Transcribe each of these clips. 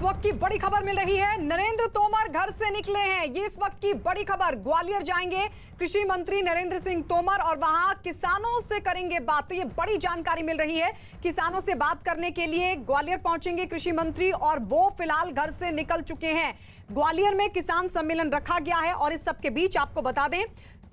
वक्त की बड़ी खबर मिल रही है। नरेंद्र तोमर घर से निकले हैं। ये इस वक्त की बड़ी खबर। ग्वालियर जाएंगे कृषि मंत्री नरेंद्र सिंह तोमर और वहां किसानों से करेंगे बात। तो ये बड़ी जानकारी मिल रही है। किसानों से बात करने के लिए ग्वालियर पहुंचेंगे कृषि मंत्री और वो फिलहाल घर से निकल चुके हैं। ग्वालियर में किसान सम्मेलन रखा गया है और इस सबके बीच आपको बता दें,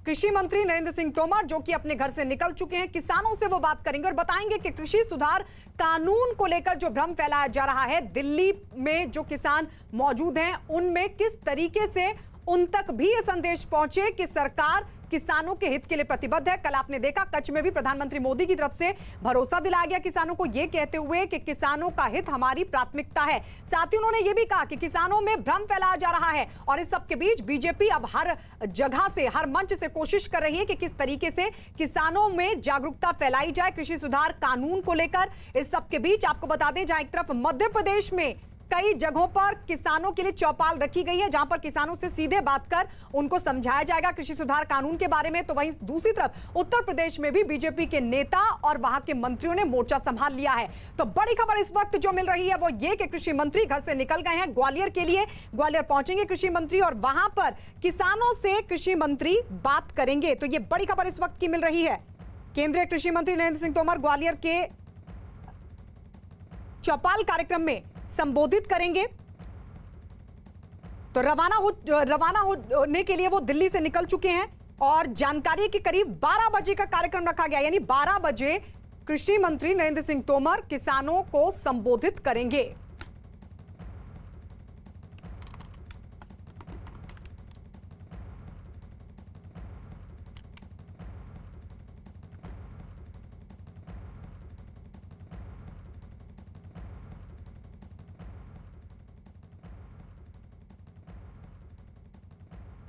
कृषि मंत्री नरेंद्र सिंह तोमर जो कि अपने घर से निकल चुके हैं, किसानों से वो बात करेंगे और बताएंगे कि कृषि सुधार कानून को लेकर जो भ्रम फैलाया जा रहा है, दिल्ली में जो किसान मौजूद हैं उनमें किस तरीके से उन तक भी ये संदेश पहुंचे कि सरकार किसानों के हित के लिए प्रतिबद्ध है। कल आपने देखा कच्छ में भी प्रधानमंत्री मोदी की तरफ से भरोसा दिलाया गया किसानों को, ये कहते हुए कि किसानों का हित हमारी प्राथमिकता है। साथ ही उन्होंने ये भी कहा कि किसानों में भ्रम फैलाया जा रहा है और इस सबके बीच बीजेपी अब हर जगह से, हर मंच से कोशिश कर रही है कि किस तरीके से किसानों में जागरूकता फैलाई जाए कृषि सुधार कानून को लेकर। इस सबके बीच आपको बता दें, जहां एक तरफ मध्य प्रदेश में कई जगहों पर किसानों के लिए चौपाल रखी गई है, जहां पर किसानों से सीधे बात कर उनको समझाया जाएगा कृषि सुधार कानून के बारे में। तो वहीं दूसरी तरफ उत्तर प्रदेश में भी बीजेपी के नेता और वहां के मंत्रियों ने मोर्चा संभाल लिया है। तो बड़ी खबर इस वक्त जो मिल रही है वो ये कि कृषि मंत्री घर से निकल गए हैं ग्वालियर के लिए। ग्वालियर पहुंचेंगे कृषि मंत्री और वहां पर किसानों से कृषि मंत्री बात करेंगे। तो ये बड़ी खबर इस वक्त की मिल रही है। केंद्रीय कृषि मंत्री नरेंद्र सिंह तोमर ग्वालियर के चौपाल कार्यक्रम में संबोधित करेंगे। तो रवाना होने के लिए वो दिल्ली से निकल चुके हैं और जानकारी के करीब 12 बजे का कार्यक्रम रखा गया, यानी 12 बजे कृषि मंत्री नरेंद्र सिंह तोमर किसानों को संबोधित करेंगे।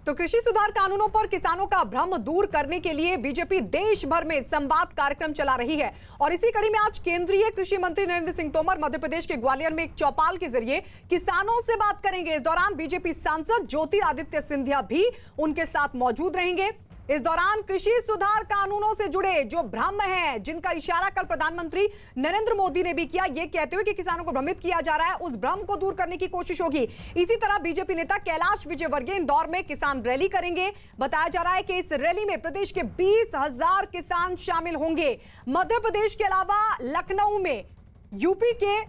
तो कृषि सुधार कानूनों पर किसानों का भ्रम दूर करने के लिए बीजेपी देश भर में संवाद कार्यक्रम चला रही है और इसी कड़ी में आज केंद्रीय कृषि मंत्री नरेंद्र सिंह तोमर मध्य प्रदेश के ग्वालियर में एक चौपाल के जरिए किसानों से बात करेंगे। इस दौरान बीजेपी सांसद ज्योतिरादित्य सिंधिया भी उनके साथ मौजूद रहेंगे। इस दौरान कृषि सुधार कानूनों से जुड़े जो भ्रम हैं, जिनका इशारा कल प्रधानमंत्री नरेंद्र मोदी ने भी किया, ये कहते हुए कि किसानों को भ्रमित किया जा रहा है, उस भ्रम को दूर करने की कोशिश होगी। इसी तरह बीजेपी नेता कैलाश विजयवर्गीय इंदौर में किसान रैली करेंगे। बताया जा रहा है कि इस रैली में प्रदेश के 20,000 किसान शामिल होंगे। मध्य प्रदेश के अलावा लखनऊ में यूपी के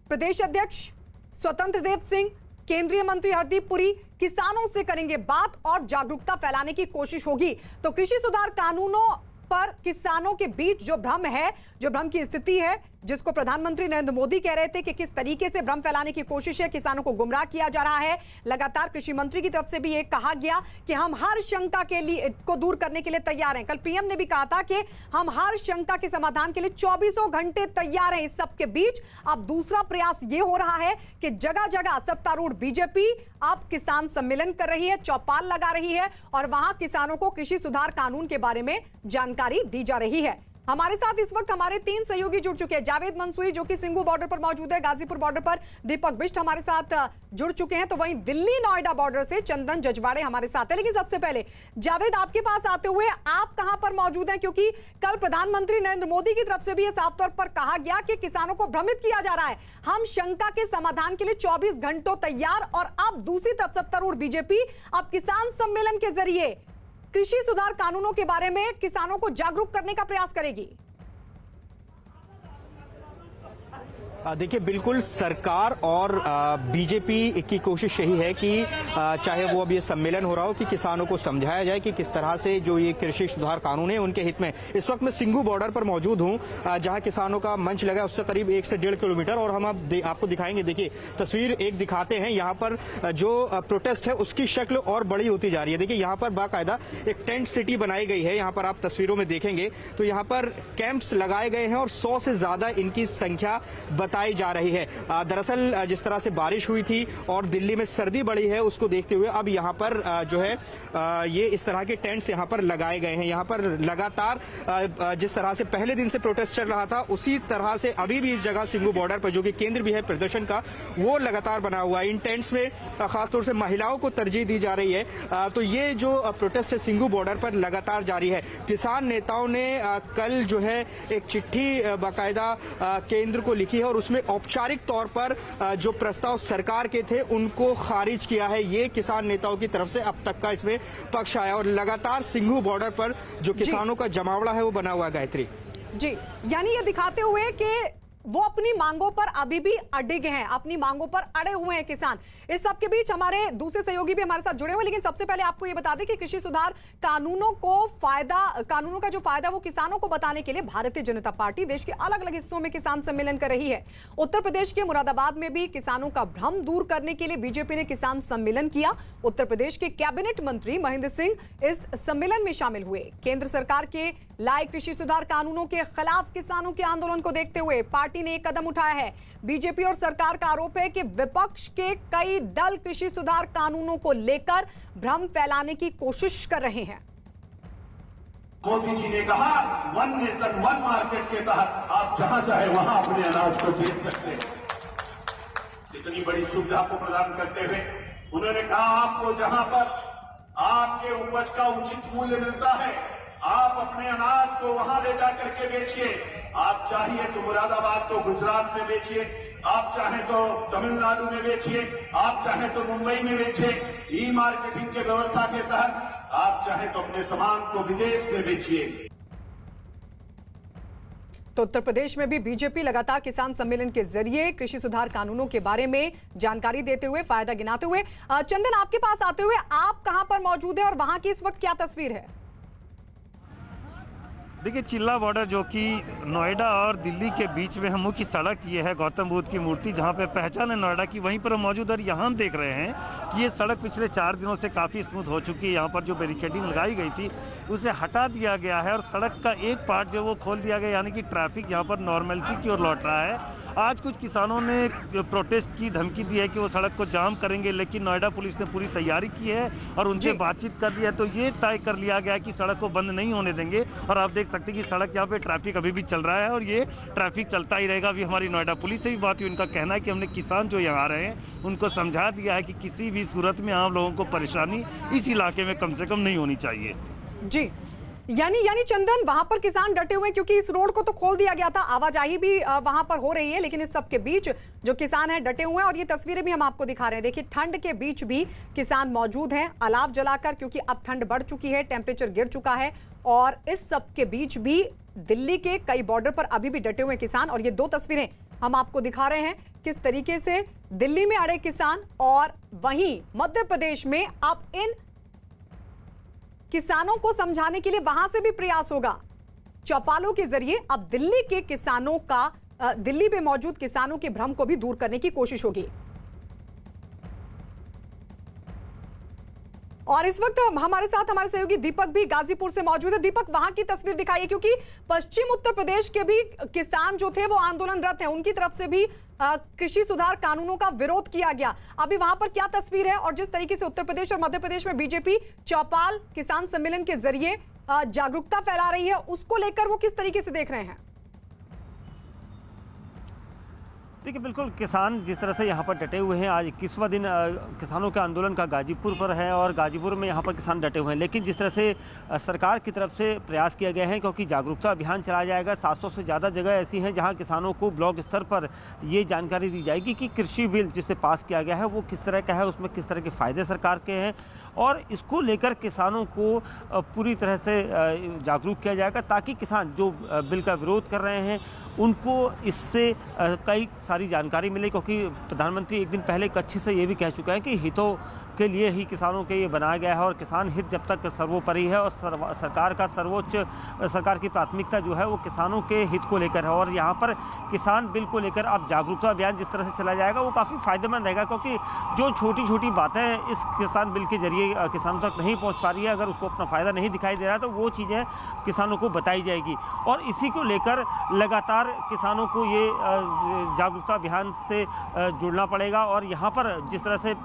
प्रदेश अध्यक्ष स्वतंत्र देव सिंह, केंद्रीय मंत्री हरदीप पुरी किसानों से करेंगे बात और जागरूकता फैलाने की कोशिश होगी। तो कृषि सुधार कानूनों पर किसानों के बीच जो भ्रम है, जो भ्रम की स्थिति है, जिसको प्रधानमंत्री नरेंद्र मोदी कह रहे थे कि किस तरीके से भ्रम फैलाने की कोशिश है, किसानों को गुमराह किया जा रहा है। लगातार कृषि मंत्री की तरफ से भी ये कहा गया कि हम हर शंका के लिए को दूर करने के लिए तैयार हैं। कल पीएम ने भी कहा था कि हम हर शंका के समाधान के लिए 24 घंटे तैयार हैं। इस सबके बीच अब दूसरा प्रयास ये हो रहा है कि जगह जगह सत्तारूढ़ बीजेपी अब किसान सम्मेलन कर रही है, चौपाल लगा रही है और वहां किसानों को कृषि सुधार कानून के बारे में जानकारी दी जा रही है। हमारे साथ इस वक्त हमारे 3 सहयोगी जुड़ चुके हैं। जावेद मंसूरी जो कि सिंगू बॉर्डर पर मौजूद है, गाजीपुर बॉर्डर पर दीपक बिष्ट हमारे साथ जुड़ चुके हैं। तो वहीं दिल्ली नोएडा बॉर्डर से चंदन जजवाड़े हमारे साथ है। लेकिन सबसे पहले जावेद, आपके पास आते हुए आप कहां पर मौजूद हैं, क्योंकि कल प्रधानमंत्री नरेंद्र मोदी की तरफ से भी यह साफ तौर पर कहा गया कि किसानों को भ्रमित किया जा रहा है, हम शंका के समाधान के लिए 24 घंटों तैयार। और अब दूसरी तरफ सत्तारूढ़ बीजेपी अब किसान सम्मेलन के जरिए कृषि सुधार कानूनों के बारे में किसानों को जागरूक करने का प्रयास करेगी। देखिए, बिल्कुल सरकार और बीजेपी की कोशिश यही है कि चाहे वो अब ये सम्मेलन हो रहा हो कि किसानों को समझाया जाए कि किस तरह से जो ये कृषि सुधार कानून है उनके हित में। इस वक्त मैं सिंगू बॉर्डर पर मौजूद हूं, जहां किसानों का मंच लगा है उससे करीब 1 से 1.5 किलोमीटर। और हम आपको दिखाएंगे, देखिए तस्वीर एक दिखाते हैं। यहाँ पर जो प्रोटेस्ट है उसकी शक्ल और बड़ी होती जा रही है। देखिए यहाँ पर बाकायदा एक टेंट सिटी बनाई गई है। यहाँ पर आप तस्वीरों में देखेंगे तो यहाँ पर कैंप्स लगाए गए हैं और 100 से ज्यादा इनकी संख्या बताई जा रही है। दरअसल जिस तरह से बारिश हुई थी और दिल्ली में सर्दी बढ़ी है, उसको देखते हुए अब यहाँ पर जो है ये इस तरह के टेंट्स यहाँ पर लगाए गए हैं। यहाँ पर लगातार जिस तरह से पहले दिन से प्रोटेस्ट चल रहा था, उसी तरह से अभी भी इस जगह सिंगू बॉर्डर पर जो कि केंद्र भी है प्रदर्शन का, वो लगातार बना हुआ है। इन टेंट्स में खासतौर से महिलाओं को तरजीह दी जा रही है। तो ये जो प्रोटेस्ट है सिंगू बॉर्डर पर लगातार जारी है। किसान नेताओं ने कल जो है एक चिट्ठी बाकायदा केंद्र को लिखी है और उसमें औपचारिक तौर पर जो प्रस्ताव सरकार के थे उनको खारिज किया है। ये किसान नेताओं की तरफ से अब तक का इसमें पक्ष आया और लगातार सिंघू बॉर्डर पर जो किसानों का जमावड़ा है वो बना हुआ है। गायत्री जी, यानी ये दिखाते हुए कि वो अपनी मांगों पर अभी भी अडिग हैं, अपनी मांगों पर अड़े हुए हैं किसान। इस सब के बीच हमारे दूसरे सहयोगी भी हमारे साथ जुड़े हुए, लेकिन सबसे पहले आपको ये बता दें कि कृषि सुधार कानूनों का जो फायदा वो किसानों को बताने के लिए भारतीय जनता पार्टी देश के अलग अलग हिस्सों में किसान सम्मेलन कर रही है। उत्तर प्रदेश के मुरादाबाद में भी किसानों का भ्रम दूर करने के लिए बीजेपी ने किसान सम्मेलन किया। उत्तर प्रदेश के कैबिनेट मंत्री महेंद्र सिंह इस सम्मेलन में शामिल हुए। केंद्र सरकार के लाए कृषि सुधार कानूनों के खिलाफ किसानों के आंदोलन को देखते हुए पार्टी ने एक कदम उठाया है। बीजेपी और सरकार का आरोप है कि विपक्ष के कई दल कृषि सुधार कानूनों को लेकर भ्रम फैलाने की कोशिश कर रहे हैं। मोदी जी ने कहा 1 नेशन 1 मार्केट के तहत आप जहां चाहे वहां अपने अनाज को बेच सकते हैं। इतनी बड़ी सुविधा को प्रदान करते हुए उन्होंने कहा आपको जहां पर आपके उपज का उचित मूल्य मिलता है आप अपने अनाज को वहां ले जाकर के बेचिए। आप चाहिए तो मुरादाबाद को गुजरात में बेचिए, आप चाहें तो तमिलनाडु में बेचिए, आप चाहें तो मुंबई में बेचिए। ई मार्केटिंग के व्यवस्था के तहत आप चाहें तो अपने सामान को विदेश में बेचिए। तो उत्तर प्रदेश में भी बीजेपी लगातार किसान सम्मेलन के जरिए कृषि सुधार कानूनों के बारे में जानकारी देते हुए, फायदा गिनाते हुए। चंदन, आपके पास आते हुए, आप कहां पर मौजूद है और वहां की इस वक्त क्या तस्वीर है? देखिए, चिल्ला बॉर्डर जो कि नोएडा और दिल्ली के बीच में हम मुख्य सड़क ये है, गौतम बुद्ध की मूर्ति जहाँ पे पहचान है नोएडा की, वहीं पर हम मौजूद है। यहाँ हम देख रहे हैं कि ये सड़क पिछले 4 दिनों से काफ़ी स्मूथ हो चुकी है। यहाँ पर जो बैरिकेडिंग लगाई गई थी उसे हटा दिया गया है और सड़क का एक पार्ट जो वो खोल दिया गया, यानी कि ट्रैफिक यहाँ पर नॉर्मलिटी की ओर लौट रहा है। आज कुछ किसानों ने प्रोटेस्ट की धमकी दी है कि वो सड़क को जाम करेंगे, लेकिन नोएडा पुलिस ने पूरी तैयारी की है और उनसे बातचीत कर ली है, तो ये तय कर लिया गया कि सड़क को बंद नहीं होने देंगे। और आप देख सकते हैं कि सड़क यहाँ पे ट्रैफिक अभी भी चल रहा है और ये ट्रैफिक चलता ही रहेगा। अभी हमारी नोएडा पुलिस से भी बात हुई, उनका कहना है कि हमने किसान जो यहाँ आ रहे हैं उनको समझा दिया है कि किसी भी सूरत में आम लोगों को परेशानी इस इलाके में कम से कम नहीं होनी चाहिए। जी, यानी चंदन, वहां पर किसान डटे हुए हैं क्योंकि इस रोड को तो खोल दिया गया था, आवाजाही भी वहां पर हो रही है, लेकिन इस सब के बीच जो किसान हैं डटे हुए हैं। और ये तस्वीरें भी हम आपको दिखा रहे हैं। देखिए, ठंड के बीच भी किसान मौजूद हैं अलाव जलाकर, क्योंकि अब ठंड बढ़ चुकी है, टेम्परेचर गिर चुका है। और इस सब के बीच भी दिल्ली के कई बॉर्डर पर अभी भी डटे हुए किसान। और ये 2 तस्वीरें हम आपको दिखा रहे हैं किस तरीके से दिल्ली में अड़े किसान और वहीं मध्य प्रदेश में अब इन किसानों को समझाने के लिए वहां से भी प्रयास होगा। चौपालों के जरिए अब दिल्ली के किसानों का दिल्ली में मौजूद किसानों के भ्रम को भी दूर करने की कोशिश होगी। और इस वक्त हमारे साथ हमारे सहयोगी दीपक भी गाजीपुर से मौजूद है। दीपक, वहां की तस्वीर दिखाइए, क्योंकि पश्चिम उत्तर प्रदेश के भी किसान जो थे वो आंदोलनरत हैं, उनकी तरफ से भी कृषि सुधार कानूनों का विरोध किया गया। अभी वहां पर क्या तस्वीर है और जिस तरीके से उत्तर प्रदेश और मध्य प्रदेश में बीजेपी चौपाल किसान सम्मेलन के जरिए जागरूकता फैला रही है, उसको लेकर वो किस तरीके से देख रहे हैं? देखिए, बिल्कुल किसान जिस तरह से यहाँ पर डटे हुए हैं, आज 21वां दिन किसानों के आंदोलन का गाजीपुर पर है और गाजीपुर में यहाँ पर किसान डटे हुए हैं। लेकिन जिस तरह से सरकार की तरफ से प्रयास किया गया है, क्योंकि जागरूकता अभियान चलाया जाएगा, 700 से ज़्यादा जगह ऐसी हैं जहाँ किसानों को ब्लॉक स्तर पर ये जानकारी दी जाएगी कि कृषि बिल जिसे पास किया गया है वो किस तरह का है, उसमें किस तरह के फ़ायदे सरकार के हैं, और इसको लेकर किसानों को पूरी तरह से जागरूक किया जाएगा, ताकि किसान जो बिल का विरोध कर रहे हैं उनको इससे कई सारी जानकारी मिले। क्योंकि प्रधानमंत्री एक दिन पहले कच्छ से ये भी कह चुके हैं कि हितों के लिए ही किसानों के ये बनाया गया है और किसान हित जब तक सर्वोपरि है और सरकार का सरकार की प्राथमिकता जो है वो किसानों के हित को लेकर है। और यहाँ पर किसान बिल को लेकर अब जागरूकता अभियान जिस तरह से चलाया जाएगा वो काफ़ी फायदेमंद रहेगा, क्योंकि जो छोटी छोटी बातें इस किसान बिल के जरिए किसानों तक नहीं पहुँच पा रही है, अगर उसको अपना फ़ायदा नहीं दिखाई दे रहा है तो वो चीज़ें किसानों को बताई जाएगी। और इसी को लेकर लगातार किसानों को ये जागरूकता अभियान से जुड़ना पड़ेगा। और यहाँ पर जिस तरह से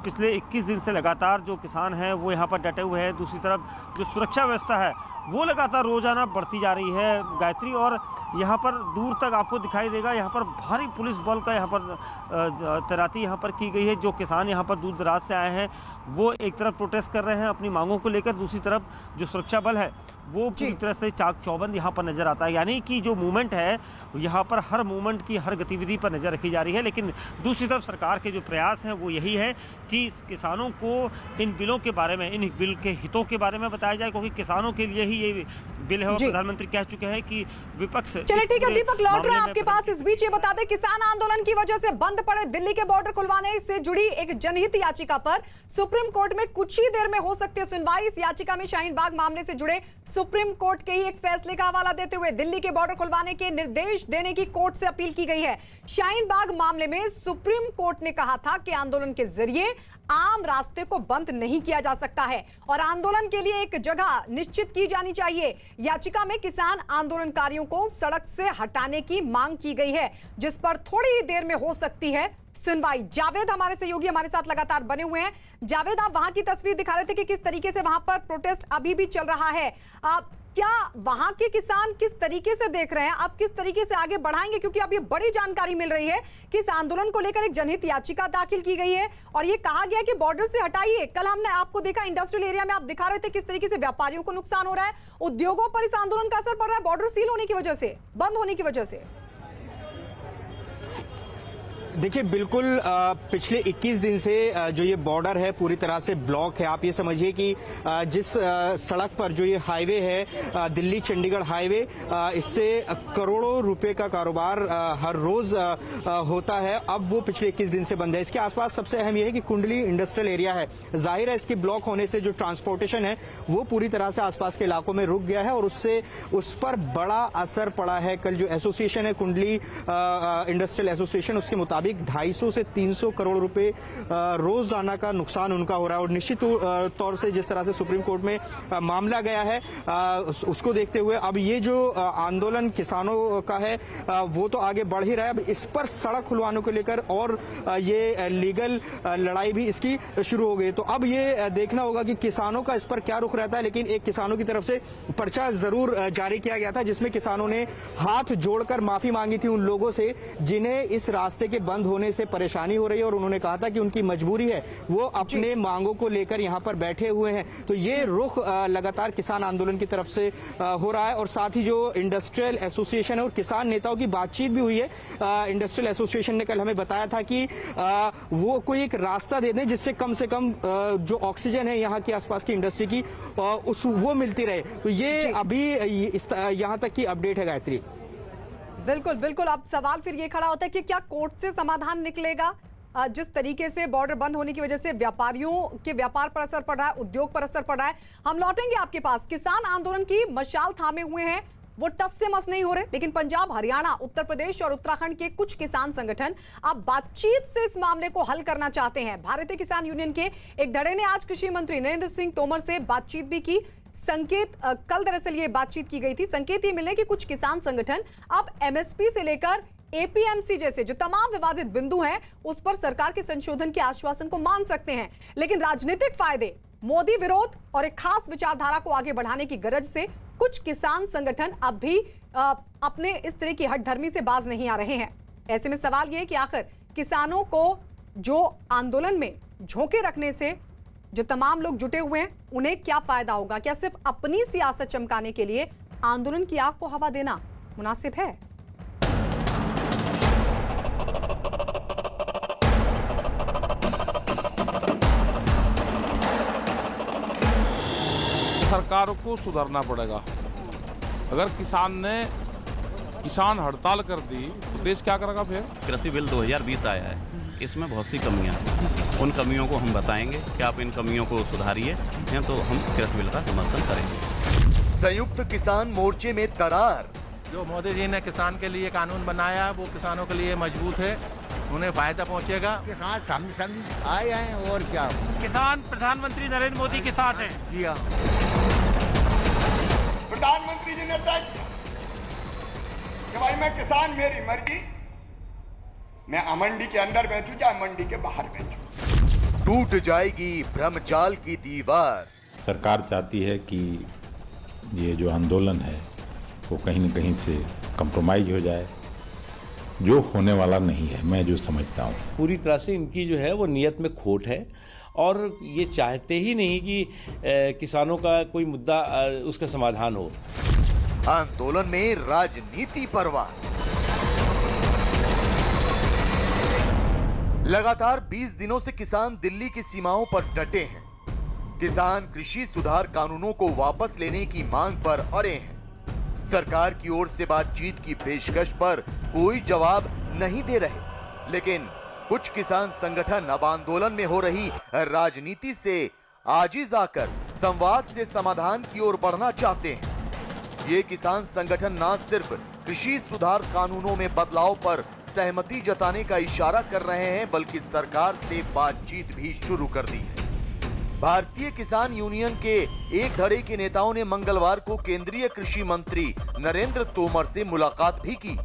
पिछले 21 दिन से लगातार जो किसान हैं वो यहाँ पर डटे हुए हैं, दूसरी तरफ जो सुरक्षा व्यवस्था है वो लगातार रोजाना बढ़ती जा रही है गायत्री। और यहाँ पर दूर तक आपको दिखाई देगा, यहाँ पर भारी पुलिस बल का यहाँ पर तैनाती यहाँ पर की गई है। जो किसान यहाँ पर दूर दराज से आए हैं वो एक तरफ प्रोटेस्ट कर रहे हैं अपनी मांगों को लेकर, दूसरी तरफ जो सुरक्षा बल है वो पूरी तरह से चाक चौबंद यहाँ पर नजर आता है। यानी कि जो मूवमेंट है यहाँ पर हर मूवमेंट की हर गतिविधि पर नजर रखी जा रही है। लेकिन दूसरी तरफ सरकार के जो प्रयास हैं वो यही है कि किसानों को इन बिलों के बारे में, इन बिल के हितों के बारे में बताया जाए, क्योंकि किसानों के लिए ही ये बिल है और प्रधानमंत्री कह चुके हैं कि विपक्ष। चलिए ठीक है दीपक, लौट रहे हैं आपके पास। इस बीच ये बता दें, किसान आंदोलन की वजह से बंद पड़े दिल्ली के बॉर्डर खुलवाने से जुड़ी एक जनहित याचिका पर सुप्रीम कोर्ट में कुछ ही देर में हो सकती है सुनवाई। इस याचिका में शाहीन बाग मामले से जुड़े सुप्रीम कोर्ट के ही एक फैसले का हवाला देते हुए दिल्ली के बॉर्डर खुलवाने के निर्देश देने की कोर्ट से अपील की गई है। शाहीन बाग मामले में सुप्रीम कोर्ट ने कहा था कि आंदोलन के जरिए आम रास्ते को बंद नहीं किया जा सकता है और आंदोलन के लिए एक जगह निश्चित की जानी चाहिए। याचिका में किसान आंदोलनकारियों को सड़क से हटाने की मांग की गई है, जिस पर थोड़ी ही देर में हो सकती है सुनवाई। जावेद हमारे सहयोगी हमारे साथ लगातार बने हुए हैं। जावेद, आप वहां की तस्वीर दिखा रहे थे कि किस तरीके से वहां पर प्रोटेस्ट अभी भी चल रहा है। क्या वहां के किसान किस तरीके से देख रहे हैं, आप किस तरीके से आगे बढ़ाएंगे, क्योंकि अब ये बड़ी जानकारी मिल रही है कि इस आंदोलन को लेकर एक जनहित याचिका दाखिल की गई है और ये कहा गया कि बॉर्डर से हटाइए। कल हमने आपको देखा इंडस्ट्रियल एरिया में, आप दिखा रहे थे किस तरीके से व्यापारियों को नुकसान हो रहा है, उद्योगों पर इस आंदोलन का असर पड़ रहा है बॉर्डर सील होने की वजह से, बंद होने की वजह से। देखिए बिल्कुल पिछले 21 दिन से जो ये बॉर्डर है पूरी तरह से ब्लॉक है। आप ये समझिए कि जिस सड़क पर जो ये हाईवे है दिल्ली चंडीगढ़ हाईवे, इससे करोड़ों रुपए का कारोबार हर रोज होता है, अब वो पिछले 21 दिन से बंद है। इसके आसपास सबसे अहम ये है कि कुंडली इंडस्ट्रियल एरिया है, जाहिर है इसकी ब्लॉक होने से जो ट्रांसपोर्टेशन है वो पूरी तरह से आसपास के इलाकों में रुक गया है और उससे उस पर बड़ा असर पड़ा है। कल जो एसोसिएशन है कुंडली इंडस्ट्रियल एसोसिएशन, उसके मुताबिक 250 से 300 करोड़ रुपए रोजाना का नुकसान उनका हो रहा है और निश्चित तौर से जिस तरह से सुप्रीम कोर्ट में मामला गया है उसको देखते हुए अब ये जो आंदोलन किसानों का है वो तो आगे बढ़ ही रहा है। अब इस पर सड़क खुलवाने को लेकर और ये लीगल लड़ाई भी इसकी शुरू हो गई। तो अब ये देखना होगा कि किसानों का इस पर क्या रुख रहता है। लेकिन एक किसानों की तरफ से पर्चा जरूर जारी किया गया था जिसमें किसानों ने हाथ जोड़कर माफी मांगी थी उन लोगों से जिन्हें इस रास्ते के बंद होने से परेशानी हो रही है और उन्होंने कहा था कि उनकी मजबूरी है, वो अपने मांगों को लेकर यहां पर बैठे हुए हैं। तो ये रुख लगातार किसान आंदोलन की तरफ से हो रहा है और साथ ही जो इंडस्ट्रियल एसोसिएशन है और किसान नेताओं की बातचीत भी हुई है। इंडस्ट्रियल एसोसिएशन ने कल हमें बताया था कि वो कोई एक रास्ता दे दें जिससे कम से कम जो ऑक्सीजन है यहाँ की आसपास की इंडस्ट्री की वो मिलती रहे। तो ये अभी यहाँ तक की अपडेट है गायत्री। बिल्कुल बिल्कुल, अब सवाल फिर ये खड़ा होता है कि क्या कोर्ट से समाधान निकलेगा। जिस तरीके से बॉर्डर बंद होने की वजह से व्यापारियों के व्यापार पर असर पड़ रहा है, उद्योग पर असर पड़ रहा है। हम लौटेंगे आपके पास। किसान आंदोलन की मशाल थामे हुए हैं, वो टस से मस नहीं हो रहे, लेकिन पंजाब, हरियाणा, उत्तर प्रदेश और उत्तराखंड के कुछ किसान संगठन अब बातचीत से इस मामले को हल करना चाहते हैं। भारतीय किसान यूनियन के एक धड़े ने आज कृषि मंत्री नरेंद्र सिंह तोमर से बातचीत भी की। संकेत कल दरअसल ये बातचीत की गई थी। संकेत ये मिले कि कुछ किसान संगठन अब एमएसपी से लेकर एपीएमसी जैसे जो तमाम विवादित बिंदु हैं उस पर सरकार के संशोधन के आश्वासन को मान सकते हैं, लेकिन राजनीतिक फायदे, मोदी विरोध और एक खास विचारधारा को आगे बढ़ाने की गरज से कुछ किसान संगठन अब भी अपने इस तरह की हठधर्मी से बाज नहीं आ रहे हैं। ऐसे में सवाल यह कि आखिर किसानों को जो आंदोलन में झोंके रखने से जो तमाम लोग जुटे हुए हैं उन्हें क्या फायदा होगा। क्या सिर्फ अपनी सियासत चमकाने के लिए आंदोलन की आग को हवा देना मुनासिब है? सरकार को सुधरना पड़ेगा। अगर किसान हड़ताल कर दी तो देश क्या करेगा फिर। कृषि बिल 2020 आया है, इसमें बहुत सी कमियां हैं। उन कमियों को हम बताएंगे कि आप इन कमियों को सुधारिए, या तो हम कृषि बिल का समर्थन करेंगे। संयुक्त किसान मोर्चे में दरार। जो मोदी जी ने किसान के लिए कानून बनाया वो किसानों के लिए मजबूत है, उन्हें फायदा पहुंचेगा। किसान समझ आए हैं और क्या। किसान प्रधानमंत्री नरेंद्र मोदी के साथ हैं। किया प्रधानमंत्री जी ने तय किया कि भाई मैं किसान, मेरी मर्जी, मैं मंडी के अंदर बेचूं चाहे मंडी के बाहर बेचूं। टूट जाएगी ब्रह्मजाल की दीवार। सरकार चाहती है कि ये जो आंदोलन है वो कहीं न कहीं से कंप्रोमाइज हो जाए, जो होने वाला नहीं है। मैं जो समझता हूँ पूरी तरह से इनकी जो है वो नियत में खोट है और ये चाहते ही नहीं कि किसानों का कोई मुद्दा उसका समाधान हो। आंदोलन में राजनीति परवाह। लगातार 20 दिनों से किसान दिल्ली की सीमाओं पर डटे हैं। किसान कृषि सुधार कानूनों को वापस लेने की मांग पर अड़े हैं। सरकार की ओर से बातचीत की पेशकश पर कोई जवाब नहीं दे रहे, लेकिन कुछ किसान संगठन अब आंदोलन में हो रही राजनीति से आजिज आकर संवाद से समाधान की ओर बढ़ना चाहते हैं। ये किसान संगठन न सिर्फ कृषि सुधार कानूनों में बदलाव पर सहमति जताने का इशारा कर रहे हैं, बल्कि सरकार से बातचीत भी शुरू कर दी है। भारतीय किसान यूनियन के एक धड़े के नेताओं ने मंगलवार को केंद्रीय कृषि मंत्री नरेंद्र तोमर से मुलाकात भी की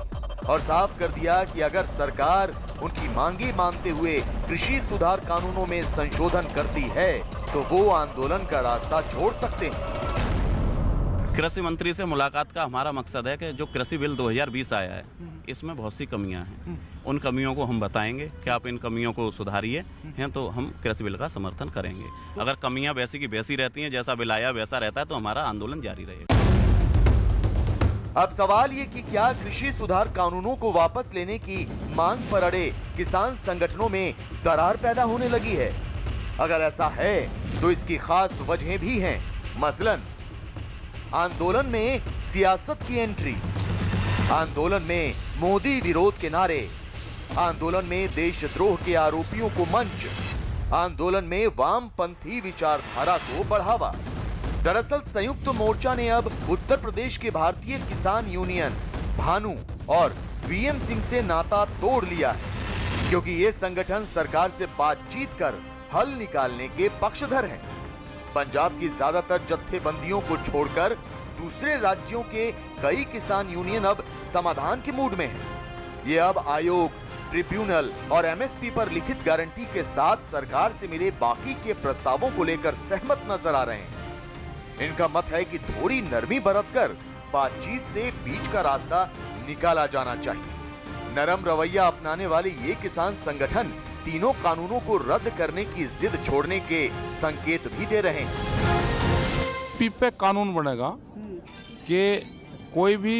और साफ कर दिया कि अगर सरकार उनकी मांगे मानते हुए कृषि सुधार कानूनों में संशोधन करती है तो वो आंदोलन का रास्ता छोड़ सकते हैं। कृषि मंत्री से मुलाकात का हमारा मकसद है कि जो कृषि बिल 2020 आया है इसमें बहुत सी कमियां हैं, उन कमियों को हम बताएंगे कि आप इन कमियों को सुधारिए हैं तो हम कृषि बिल का समर्थन करेंगे। अगर कमियां वैसी की वैसी रहती हैं, जैसा बिल आया वैसा रहता है, तो हमारा आंदोलन जारी रहेगा। अब सवाल ये कि क्या कृषि सुधार कानूनों को वापस लेने की मांग पर अड़े किसान संगठनों में दरार पैदा होने लगी है? अगर ऐसा है तो इसकी खास वजहें भी हैं। मसलन आंदोलन में सियासत की एंट्री, आंदोलन में मोदी विरोध के नारे, आंदोलन में देशद्रोह के आरोपियों को मंच, आंदोलन में वामपंथी विचारधारा को बढ़ावा। दरअसल संयुक्त मोर्चा ने अब उत्तर प्रदेश के भारतीय किसान यूनियन, भानु और वीएम सिंह से नाता तोड़ लिया है, क्योंकि ये संगठन सरकार से बातचीत कर हल निकालने के पक्षधर हैं। पंजाब की ज्यादातर जत्थेबंदियों को छोड़कर दूसरे राज्यों के कई किसान यूनियन अब समाधान के मूड में हैं। ये अब आयोग, ट्रिब्यूनल और एमएसपी पर लिखित गारंटी के साथ सरकार से मिले बाकी के प्रस्तावों को लेकर सहमत नजर आ रहे हैं। इनका मत है कि थोड़ी नरमी बरतकर बातचीत से बीच का रास्ता निकाला जाना चाहिए। नरम रवैया अपनाने वाले ये किसान संगठन तीनों कानूनों को रद्द करने की जिद छोड़ने के संकेत भी दे रहे हैं। पीपे कानून बनेगा कि कोई भी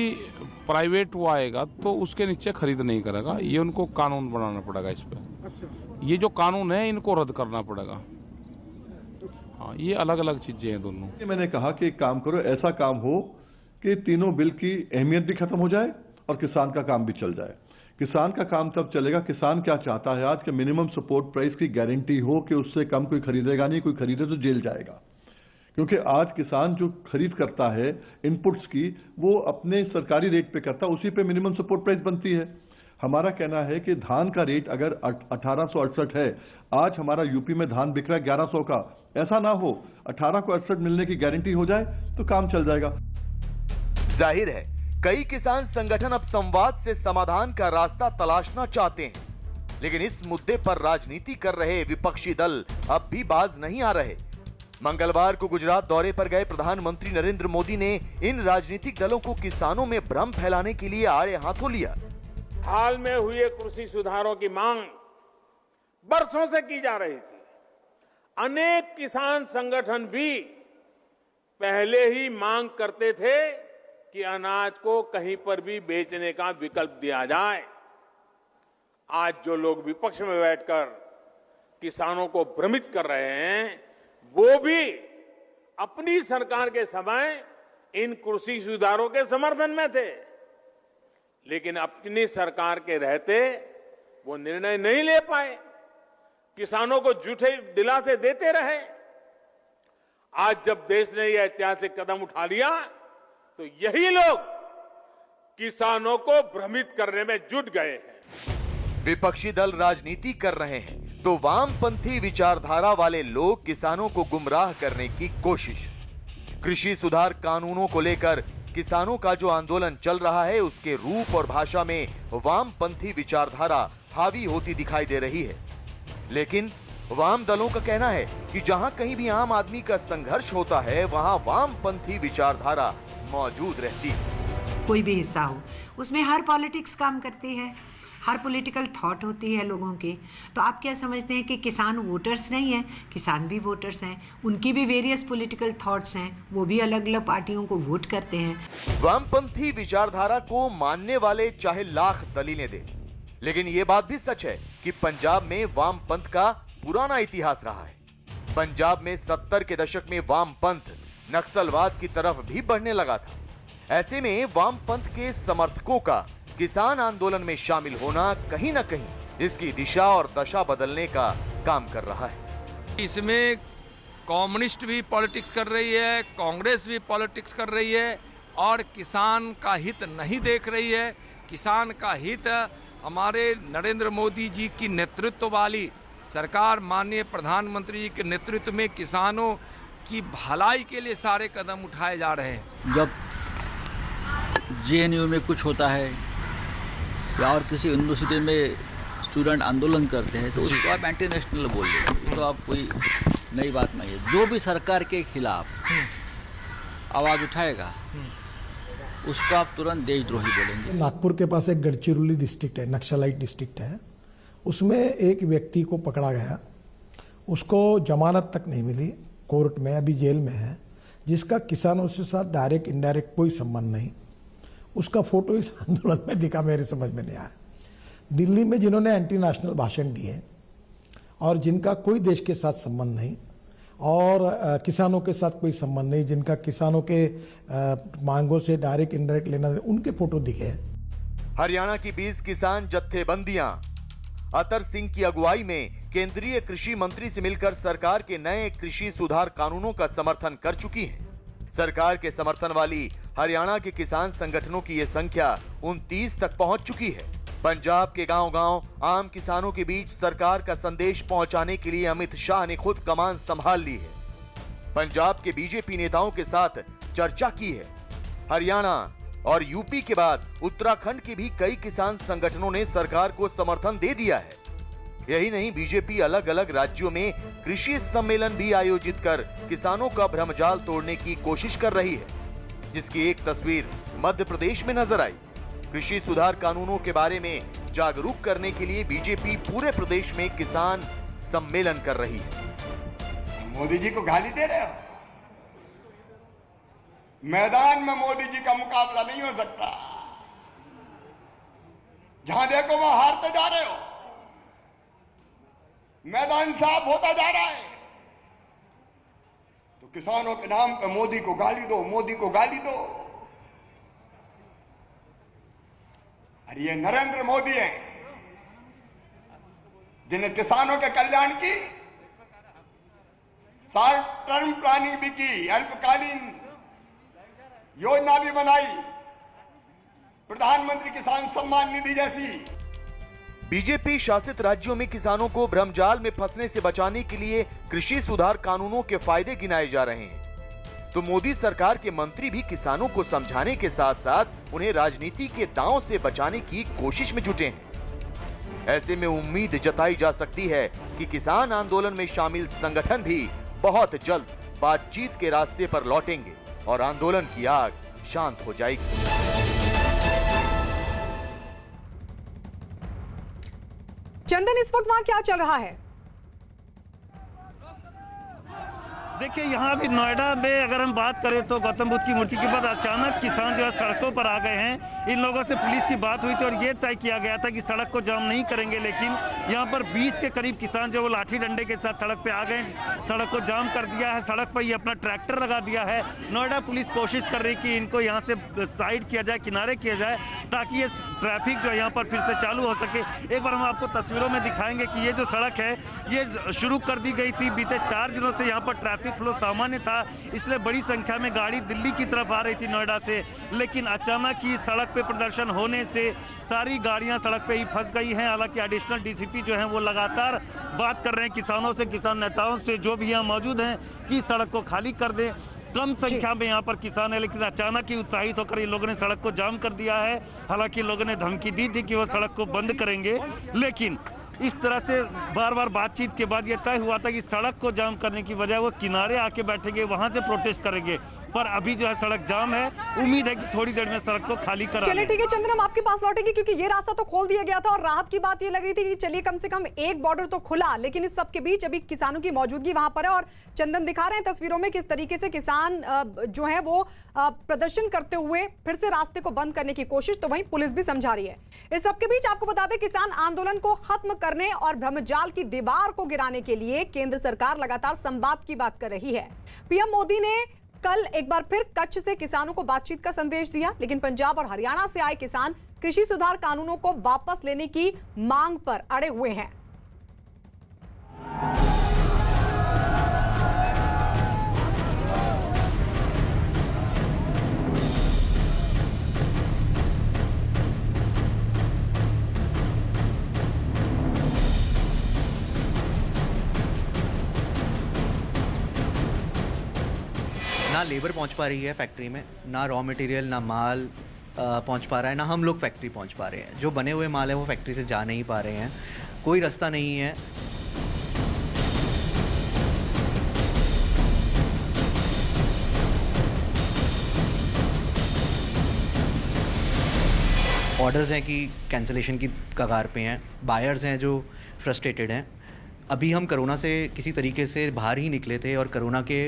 प्राइवेट वो आएगा तो उसके नीचे खरीद नहीं करेगा, ये उनको कानून बनाना पड़ेगा इस पे। अच्छा। ये जो कानून है इनको रद्द करना पड़ेगा। हाँ, ये अलग अलग चीजें हैं दोनों। मैंने कहा कि एक काम करो, ऐसा काम हो कि तीनों बिल की अहमियत भी खत्म हो जाए और किसान का काम भी चल जाए। किसान का काम तब चलेगा, किसान क्या चाहता है आज के मिनिमम सपोर्ट प्राइस की गारंटी हो कि उससे कम कोई खरीदेगा नहीं, कोई खरीदे तो जेल जाएगा। क्योंकि आज किसान जो खरीद करता है इनपुट्स की, वो अपने सरकारी रेट पे करता है, उसी पे मिनिमम सपोर्ट प्राइस बनती है। हमारा कहना है कि धान का रेट अगर 1868 है, आज हमारा यूपी में धान बिक रहा है 1100 का, ऐसा ना हो 18 को 68 मिलने की गारंटी हो जाए तो काम चल जाएगा। जाहिर है कई किसान संगठन अब संवाद से समाधान का रास्ता तलाशना चाहते हैं, लेकिन इस मुद्दे पर राजनीति कर रहे विपक्षी दल अब भी बाज नहीं आ रहे। मंगलवार को गुजरात दौरे पर गए प्रधानमंत्री नरेंद्र मोदी ने इन राजनीतिक दलों को किसानों में भ्रम फैलाने के लिए आड़े हाथों लिया। हाल में हुए कृषि सुधारों की मांग बरसों से की जा रही थी। अनेक किसान संगठन भी पहले ही मांग करते थे कि अनाज को कहीं पर भी बेचने का विकल्प दिया जाए। आज जो लोग विपक्ष में बैठकर किसानों को भ्रमित कर रहे हैं, वो भी अपनी सरकार के समय इन कृषि सुधारों के समर्थन में थे, लेकिन अपनी सरकार के रहते वो निर्णय नहीं ले पाए, किसानों को झूठे दिलासे देते रहे। आज जब देश ने यह ऐतिहासिक कदम उठा लिया तो यही लोग किसानों को भ्रमित करने में जुट गए हैं। विपक्षी दल राजनीति कर रहे हैं तो वामपंथी विचारधारा वाले लोग किसानों को गुमराह करने की कोशिश। कृषि सुधार कानूनों को लेकर किसानों का जो आंदोलन चल रहा है, उसके रूप और भाषा में वामपंथी विचारधारा हावी होती दिखाई दे रही है। लेकिन वाम दलों का कहना है कि जहां कहीं भी आम आदमी का संघर्ष होता है, वहां वामपंथी विचारधारा मौजूद रहती है। कोई भी हिस्सा हो, उसमें हर पॉलिटिक्स काम करती है, हर पॉलिटिकल थॉट होती है लोगों की। तो आप क्या समझते हैं कि किसान वोटर्स नहीं हैं? किसान भी वोटर्स हैं, उनकी भी वेरियस पॉलिटिकल थॉट्स हैं, वो भी अलग अलग पार्टियों को वोट करते हैं। वामपंथी विचारधारा को मानने वाले चाहे लाख दलीलें दें, लेकिन ये बात भी सच है कि पंजाब में वामपंथ का पुराना इतिहास रहा है। पंजाब में 70 के दशक में वामपंथ नक्सलवाद की तरफ भी बढ़ने लगा था। ऐसे में वामपंथ के समर्थकों का किसान आंदोलन में शामिल होना कहीं न कहीं इसकी दिशा और दशा बदलने का काम कर रहा है। इसमें कम्युनिस्ट भी पॉलिटिक्स कर रही है, कांग्रेस भी पॉलिटिक्स कर रही है और किसान का हित नहीं देख रही है। किसान का हित हमारे नरेंद्र मोदी जी की नेतृत्व वाली सरकार, माननीय प्रधानमंत्री जी के नेतृत्व में किसानों की भलाई के लिए सारे कदम उठाए जा रहे हैं। जब जेएनयू में कुछ होता है या और किसी यूनिवर्सिटी में स्टूडेंट आंदोलन करते हैं तो उसको आप एंटी नेशनल बोल देते हैं, तो आप कोई नई बात नहीं है। जो भी सरकार के खिलाफ आवाज़ उठाएगा उसको आप तुरंत देशद्रोही बोलेंगे। नागपुर के पास एक गढ़चिरौली डिस्ट्रिक्ट है, नक्सलाइट डिस्ट्रिक्ट है, उसमें एक व्यक्ति को पकड़ा गया, उसको जमानत तक नहीं मिली, कोर्ट में अभी जेल में है, जिसका किसानों से साथ डायरेक्ट इनडायरेक्ट कोई संबंध नहीं। उसका फोटो इस आंदोलन में दिखा, मेरे समझ में नहीं आया। दिल्ली में जिन्होंने एंटी नेशनल भाषण दिए और जिनका कोई देश के साथ संबंध नहीं और किसानों के साथ कोई संबंध नहीं, जिनका किसानों के मांगों से डायरेक्ट इनडायरेक्ट लेना, उनके फोटो दिखे। हरियाणा की 20 किसान जत्थेबंदियां अतर सिंह की अगुवाई में केंद्रीय कृषि मंत्री से मिलकर सरकार के नए कृषि सुधार कानूनों का समर्थन कर चुकी हैं। सरकार के समर्थन वाली हरियाणा के किसान संगठनों की यह संख्या 29 तक पहुंच चुकी है। पंजाब के गांव-गांव आम किसानों के बीच सरकार का संदेश पहुंचाने के लिए अमित शाह ने खुद कमान संभाल ली है। पंजाब के बीजेपी नेताओं के साथ चर्चा की है। हरियाणा और यूपी के बाद उत्तराखंड के भी कई किसान संगठनों ने सरकार को समर्थन दे दिया है। यही नहीं, बीजेपी अलग अलग राज्यों में कृषि सम्मेलन भी आयोजित कर किसानों का भ्रमजाल तोड़ने की कोशिश कर रही है, जिसकी एक तस्वीर मध्य प्रदेश में नजर आई। कृषि सुधार कानूनों के बारे में जागरूक करने के लिए बीजेपी पूरे प्रदेश में किसान सम्मेलन कर रही है। मोदी जी को गाली दे रहे हो? मैदान में मोदी जी का मुकाबला नहीं हो सकता। जहां देखो वहां हारते जा रहे हो। मैदान साफ होता जा रहा है तो किसानों के नाम पे मोदी को गाली दो, मोदी को गाली दो। अरे ये नरेंद्र मोदी हैं जिन्हें किसानों के कल्याण की शॉर्ट टर्म प्लानिंग भी की, अल्पकालीन योजना भी बनाई, प्रधानमंत्री किसान सम्मान निधि जैसी। बीजेपी शासित राज्यों में किसानों को भ्रमजाल में फंसने से बचाने के लिए कृषि सुधार कानूनों के फायदे गिनाए जा रहे हैं, तो मोदी सरकार के मंत्री भी किसानों को समझाने के साथ साथ उन्हें राजनीति के दांव से बचाने की कोशिश में जुटे हैं। ऐसे में उम्मीद जताई जा सकती है कि किसान आंदोलन में शामिल संगठन भी बहुत जल्द बातचीत के रास्ते पर लौटेंगे और आंदोलन की आग शांत हो जाएगी। चंदन, इस वक्त वहां क्या चल रहा है? देखिए, यहाँ भी नोएडा में अगर हम बात करें तो गौतम बुद्ध की मूर्ति के बाद अचानक किसान जो है सड़कों पर आ गए हैं। इन लोगों से पुलिस की बात हुई थी और ये तय किया गया था कि सड़क को जाम नहीं करेंगे, लेकिन यहाँ पर 20 के करीब किसान जो वो लाठी डंडे के साथ सड़क पे आ गए, सड़क को जाम कर दिया है। सड़क पर ये अपना ट्रैक्टर लगा दिया है। नोएडा पुलिस कोशिश कर रही कि इनको यहाँ से साइड किया जाए, किनारे किया जाए, ताकि ये ट्रैफिक जो है यहाँ पर फिर से चालू हो सके। एक बार हम आपको तस्वीरों में दिखाएंगे कि ये जो सड़क है ये शुरू कर दी गई थी। बीते 4 दिनों से यहाँ पर ट्रैफिक फ्लो सामान्य था, इसलिए बड़ी संख्या में गाड़ी दिल्ली की तरफ आ रही थी नोएडा से, लेकिन अचानक ही सड़क पे प्रदर्शन होने से सारी गाड़ियां सड़क पे ही फंस गई हैं। हालांकि एडिशनल डीसीपी जो हैं वो लगातार बात कर रहे हैं किसानों से, किसान नेताओं से जो भी यहाँ मौजूद हैं कि सड़क को खाली कर दें। कम संख्या में यहाँ पर किसान है, लेकिन अचानक ही उत्साहित होकर इन लोगों ने सड़क को जाम कर दिया है। हालांकि लोगों ने धमकी दी थी कि वो सड़क को बंद करेंगे, लेकिन इस तरह से बार बार बातचीत के बाद यह तय हुआ था कि सड़क को जाम करने की वजह वो किनारे आके बैठेंगे, वहां से प्रोटेस्ट करेंगे। पर अभी जो है सड़क जाम है। उम्मीद है कि थोड़ी देर में सड़क को खाली करा चलिए ठीक है चंदन, हम आपके पास लौटेंगे क्योंकि ये रास्ता तो खोल दिया गया था और राहत की बात ये लग रही थी कि चलिए कम से कम एक बॉर्डर तो खुला, लेकिन इस सब के बीच अभी किसानों की मौजूदगी वहां पर है और चंदन दिखा रहे हैं तस्वीरों में किस तरीके से किसान जो है वो प्रदर्शन करते हुए फिर से रास्ते को बंद करने की कोशिश, तो वहीं पुलिस भी समझा रही है। इस सबके बीच आपको बता दें किसान आंदोलन को खत्म करने और भ्रमजाल की दीवार को गिराने के लिए केंद्र सरकार लगातार संवाद की बात कर रही है। पीएम मोदी ने कल एक बार फिर कच्छ से किसानों को बातचीत का संदेश दिया, लेकिन पंजाब और हरियाणा से आए किसान कृषि सुधार कानूनों को वापस लेने की मांग पर अड़े हुए हैं। ना लेबर पहुंच पा रही है फैक्ट्री में, ना रॉ मटेरियल, ना माल पहुंच पा रहा है, ना हम लोग फैक्ट्री पहुंच पा रहे हैं। जो बने हुए माल है वो फैक्ट्री से जा नहीं पा रहे हैं, कोई रास्ता नहीं है। ऑर्डर्स हैं कि कैंसिलेशन की कगार पे हैं, बायर्स हैं जो फ्रस्ट्रेटेड हैं। अभी हम कोरोना से किसी तरीके से बाहर ही निकले थे और कोरोना के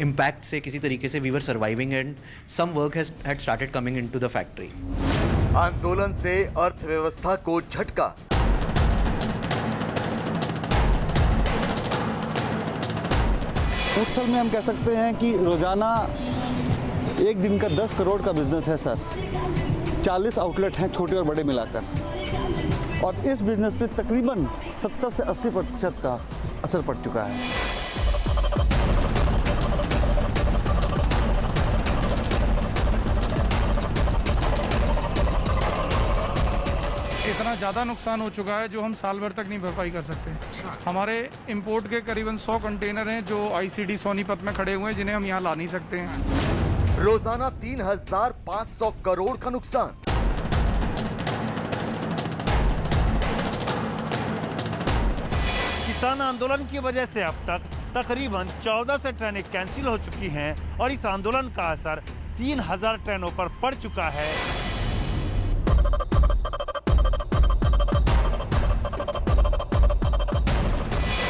इम्पैक्ट से किसी तरीके से we were surviving and some work had started coming into the factory. आंदोलन से अर्थव्यवस्था को झटका। मुख्तसर में हम कह सकते हैं कि रोजाना एक दिन का 10 करोड़ का बिजनेस है सर। 40 आउटलेट हैं छोटे और बड़े मिलाकर, और इस बिजनेस पे तकरीबन 70 से 80% का असर पड़ चुका है। इतना ज़्यादा नुकसान हो चुका है जो हम साल भर तक नहीं भरपाई कर सकते। हमारे इंपोर्ट के करीबन 100 कंटेनर हैं जो आईसीडी सोनीपत में खड़े हुए हैं, जिन्हें हम यहाँ ला नहीं सकते हैं। रोजाना 3,500 करोड़ का नुकसान। किसान आंदोलन की वजह से अब तक तकरीबन 14 से ट्रेनें कैंसिल हो चुकी हैं और इस आंदोलन का असर 3,000 ट्रेनों पर पड़ चुका है।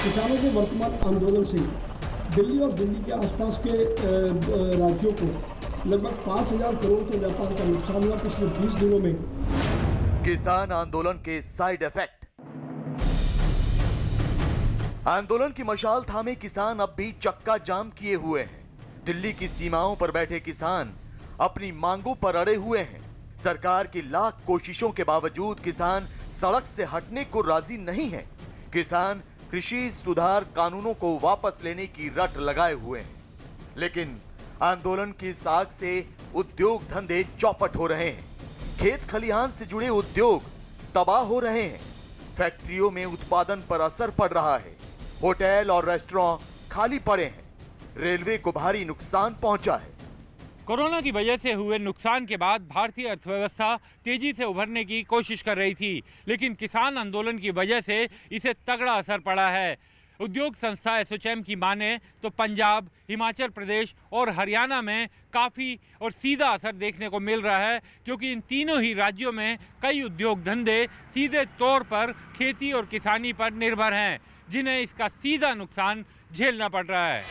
किसानों के वर्तमान आंदोलन से दिल्ली और दिल्ली के आसपास के राज्यों को लगभग 5,000 करोड़ के व्यापार का नुकसान हुआ पिछले 20 दिनों में। किसान आंदोलन के साइड इफेक्ट। आंदोलन की मशाल थामे किसान अब भी चक्का जाम किए हुए हैं। दिल्ली की सीमाओं पर बैठे किसान अपनी मांगों पर अड़े हुए हैं। सरकार की लाख कोशिशों के बावजूद किसान सड़क से हटने को राजी नहीं है। किसान कृषि सुधार कानूनों को वापस लेने की रट लगाए हुए हैं, लेकिन आंदोलन की साख से उद्योग धंधे चौपट हो रहे हैं। खेत खलिहान से जुड़े उद्योग तबाह हो रहे हैं। फैक्ट्रियों में उत्पादन पर असर पड़ रहा है। होटल और रेस्टोरेंट खाली पड़े हैं। रेलवे को भारी नुकसान पहुंचा है। कोरोना की वजह से हुए नुकसान के बाद भारतीय अर्थव्यवस्था तेजी से उभरने की कोशिश कर रही थी, लेकिन किसान आंदोलन की वजह से इसे तगड़ा असर पड़ा है। उद्योग संस्था एसोचैम की माने तो पंजाब, हिमाचल प्रदेश और हरियाणा में काफ़ी और सीधा असर देखने को मिल रहा है, क्योंकि इन तीनों ही राज्यों में कई उद्योग धंधे सीधे तौर पर खेती और किसानी पर निर्भर हैं, जिन्हें इसका सीधा नुकसान झेलना पड़ रहा है।